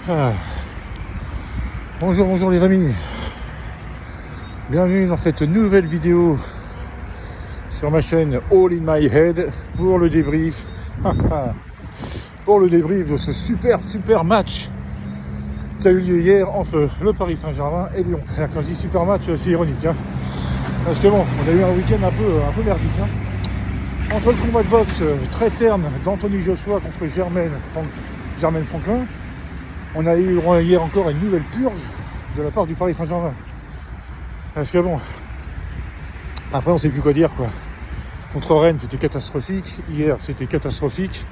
Ah. Bonjour les amis. Bienvenue dans cette nouvelle vidéo sur ma chaîne All in My Head pour le débrief. Pour le débrief de ce super match qui a eu lieu hier entre le Paris Saint-Germain et Lyon. Et quand je dis super match, c'est ironique. Parce que bon, on a eu un week-end un peu merdique. Entre le combat de boxe très terne d'Anthony Joshua contre Jermaine Franklin, on a eu hier encore une nouvelle purge de la part du Paris Saint-Germain. Parce que bon, après on sait plus quoi dire quoi. Contre Rennes c'était catastrophique, hier c'était catastrophique.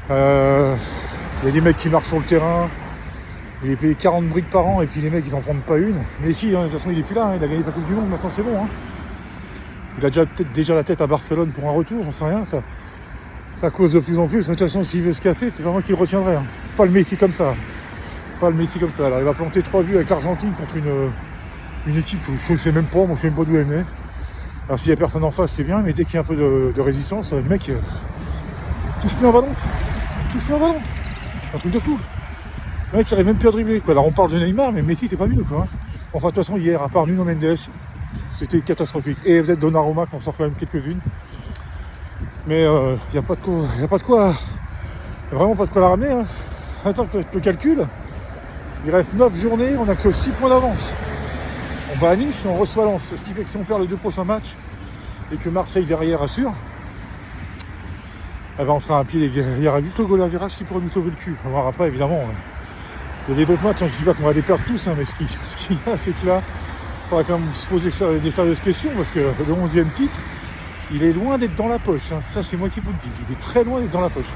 Il y a des mecs qui marchent sur le terrain, il est payé 40 briques par an et puis les mecs ils en prennent pas une. Mais si, de toute façon il est plus là, il a gagné sa Coupe du Monde, maintenant c'est bon. Il a peut-être déjà la tête à Barcelone pour un retour, j'en sais rien, ça cause de plus en plus. De toute façon s'il veut se casser, c'est pas moi qui le retiendrai. Pas le Messi comme ça. Alors il va planter 3 buts avec l'Argentine contre une équipe où je sais même pas, moi je sais même pas d'où elle est. Alors s'il y a personne en face c'est bien, mais dès qu'il y a un peu de résistance, le mec touche plus un ballon. Un truc de fou. Le mec il arrive même plus à dribbler quoi. Alors on parle de Neymar, mais Messi c'est pas mieux quoi. Enfin de toute façon hier, à part Nuno Mendes, c'était catastrophique. Et peut-être Donnarumma qui en sort quand même quelques-unes. Mais il n'y a pas de quoi. Vraiment pas de quoi la ramener. Attends, faites le calcul. Il reste 9 journées, on n'a que 6 points d'avance. On bat à Nice et on reçoit Lens. Ce qui fait que si on perd les 2 prochains matchs et que Marseille derrière assure, eh ben on sera à pied. Il y aura juste le goal à virage qui pourrait nous sauver le cul. Alors après, évidemment, il y a d'autres matchs. Je ne dis pas qu'on va les perdre tous, mais ce qu'il y a, c'est que là, il faudra quand même se poser des sérieuses questions parce que le 11e titre, il est loin d'être dans la poche. Ça, c'est moi qui vous le dis. Il est très loin d'être dans la poche.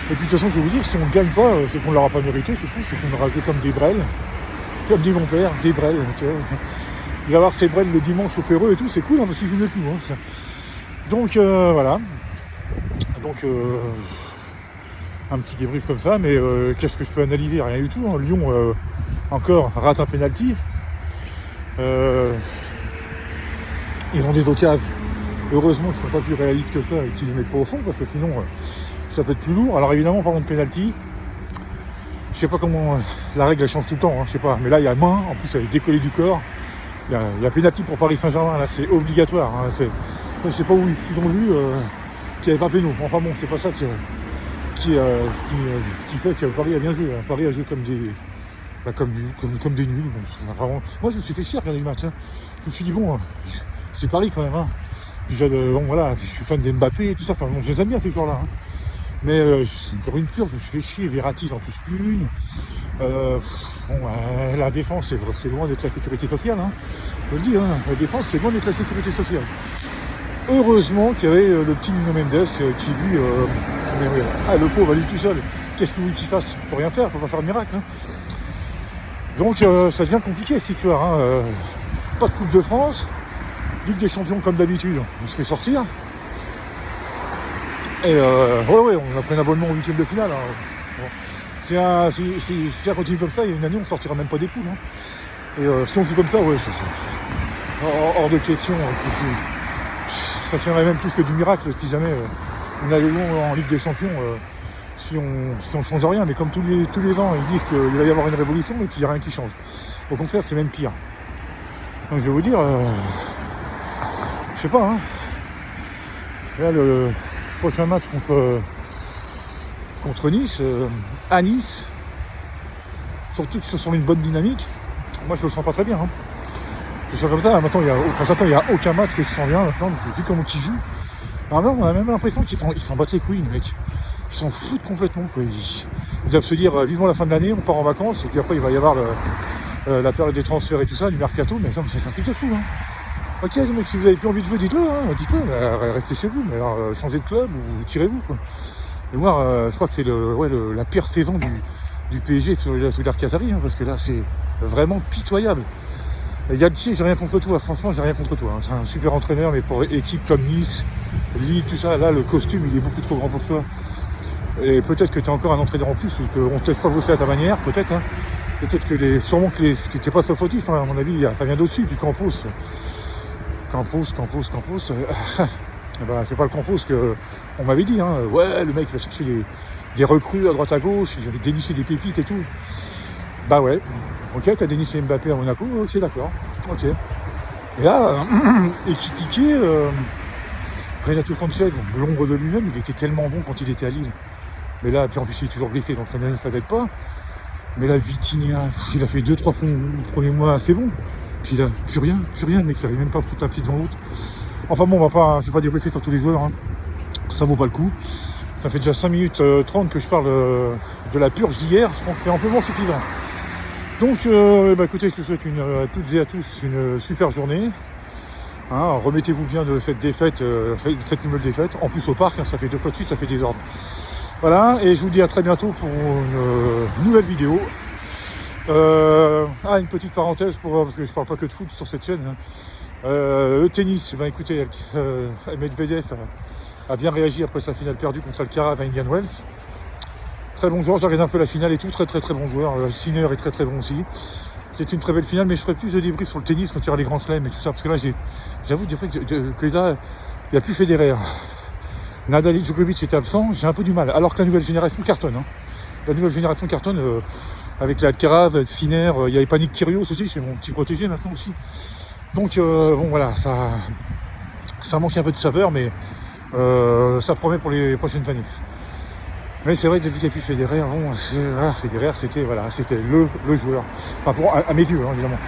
Et puis de toute façon, je vais vous dire, si on ne gagne pas, c'est qu'on ne l'aura pas mérité, c'est tout, c'est qu'on aura joué comme des brels, comme dit mon père, des brels, tu vois. Il va avoir ses brels le dimanche au Péreux et tout, c'est cool, parce qu'il joue mieux que nous. Donc voilà. Donc un petit débrief comme ça, mais qu'est-ce que je peux analyser? Rien du tout. Lyon encore rate un penalty. Ils ont des occasions. Heureusement qu'ils ne sont pas plus réalistes que ça et qu'ils les mettent pas au fond, parce que sinon ça peut être plus lourd. Alors évidemment, parlant de penalty, je sais pas comment la règle elle change tout le temps, je sais pas. Mais là il y a main, en plus elle est décollée du corps. Il y a penalty pour Paris Saint-Germain, là c'est obligatoire. Je sais pas où ils ont vu qu'il n'y avait pas péno. Enfin bon, c'est pas ça qui fait que Paris a bien joué. Paris a joué comme des nuls. Vraiment, moi je me suis fait chier à regarder le match. Je me suis dit bon, c'est Paris quand même. Déjà, bon voilà, je suis fan d'Mbappé et tout ça. Enfin bon, je les aime bien ces joueurs-là. Mais c'est encore une pure, je me suis fait chier. Verratti n'en touche plus une. La défense, c'est loin d'être la sécurité sociale. Je le dis, la défense, c'est loin d'être la sécurité sociale. Heureusement qu'il y avait le petit Nuno Mendes qui lui... le pauvre, lui tout seul. Qu'est-ce que vous voulez qu'il fasse? Il ne peut rien faire, il ne peut pas faire de miracle. Donc ça devient compliqué cette histoire. Pas de Coupe de France. Ligue des Champions comme d'habitude, on se fait sortir. Et on a pris un abonnement au 8e de finale. Si ça continue comme ça, il y a une année on ne sortira même pas des poules. Et si on joue comme ça, c'est hors de question. Ça tiendrait même plus que du miracle si jamais on allait loin en Ligue des Champions. Si on ne change rien, mais comme tous les ans, ils disent qu'il va y avoir une révolution et puis il n'y a rien qui change. Au contraire, c'est même pire. Donc je vais vous dire, je sais pas. Là, le prochain match contre Nice, à Nice, surtout que ce sont une bonne dynamique. Moi, je le sens pas très bien. Je sens comme ça. Maintenant, il n'y a aucun match que je sens bien maintenant. Vu comment ils jouent. Alors, on a même l'impression qu'ils s'en battent les couilles, les mecs. Ils s'en foutent complètement. Quoi. Ils doivent se dire vivement la fin de l'année, on part en vacances, et puis après il va y avoir la période des transferts et tout ça, du mercato, mais c'est un truc de fou. Ok, mec, si vous avez plus envie de jouer, dites-le, restez chez vous, mais alors changez de club ou tirez-vous. Quoi. Et moi, je crois que c'est la pire saison du PSG sous l'ère Qatari, parce que là c'est vraiment pitoyable. Galtier, j'ai rien contre toi, franchement j'ai rien contre toi. C'est un super entraîneur, mais pour équipe comme Nice, Lille, tout ça, là le costume il est beaucoup trop grand pour toi. Et peut-être que tu es encore un entraîneur en plus, ou qu'on ne teste pas bosser à ta manière, peut-être. Peut-être que sûrement que tu n'es pas so fautif, à mon avis, ça vient d'au-dessus, puis Campos, c'est pas le Campos qu'on m'avait dit, ouais, le mec il va chercher des recrues à droite à gauche, j'avais déniché des pépites et tout. Bah ouais, ok, t'as déniché Mbappé à Monaco, ok, d'accord, ok. Et là, Ekitike, Renato Sanchez, l'ombre de lui-même, il était tellement bon quand il était à Lille. Mais là, puis en plus il est toujours blessé, donc ça n'aide pas. Mais là, Vitinha, il a fait 2-3 premiers mois assez bons. Puis là, plus rien, le mec, il n'arrive même pas à foutre un pied devant l'autre. Enfin bon, je vais pas débriefer sur tous les joueurs, hein. Ça vaut pas le coup. Ça fait déjà 5 minutes 30 que je parle de la purge d'hier, je pense que c'est amplement suffisant. Donc, écoutez, je vous souhaite à toutes et à tous une super journée. Hein, remettez-vous bien de cette défaite, cette nouvelle défaite. En plus au parc, hein, ça fait 2 fois de suite, ça fait des ordres. Voilà, et je vous dis à très bientôt pour une nouvelle vidéo. Une petite parenthèse parce que je parle pas que de foot sur cette chaîne. Hein. Le tennis, écoutez, Medvedev a bien réagi après sa finale perdue contre Alcaraz à Indian Wells. Très bon joueur, j'ai regardé un peu la finale et tout, très bon joueur. Sinner est très bon aussi. C'est une très belle finale, mais je ferai plus de débrief sur le tennis quand il y aura les grands chelems et tout ça, parce que là, j'avoue que là, il n'y a plus Federer. Nadal et Djokovic étaient absents, j'ai un peu du mal, alors que la nouvelle génération cartonne. Hein. La nouvelle génération cartonne avec la Alcaraz, Sinner, il y avait Panik Kyrgios aussi, c'est mon petit protégé maintenant aussi. Donc bon voilà, ça manque un peu de saveur, mais ça promet pour les prochaines années. Mais c'est vrai que depuis qu'il n'y a plus Federer, Federer c'était le joueur. Enfin à mes yeux, hein, évidemment.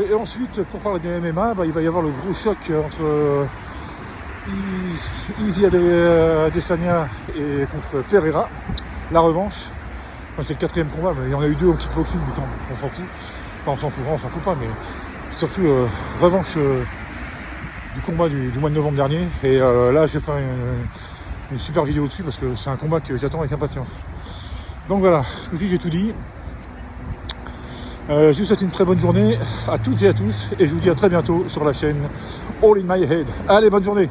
Et ensuite, pour parler de MMA, il va y avoir le gros choc entre Izzy Adesanya et contre Pereira. La revanche. C'est le 4e combat, mais il y en a eu 2 au kickboxing, mais on s'en fout. Enfin, on s'en fout pas, mais surtout revanche du combat du mois de novembre dernier. Et là, je vais faire une super vidéo dessus parce que c'est un combat que j'attends avec impatience. Donc voilà, ce coup-ci j'ai tout dit. Je vous souhaite une très bonne journée à toutes et à tous et je vous dis à très bientôt sur la chaîne All in My Head. Allez, bonne journée.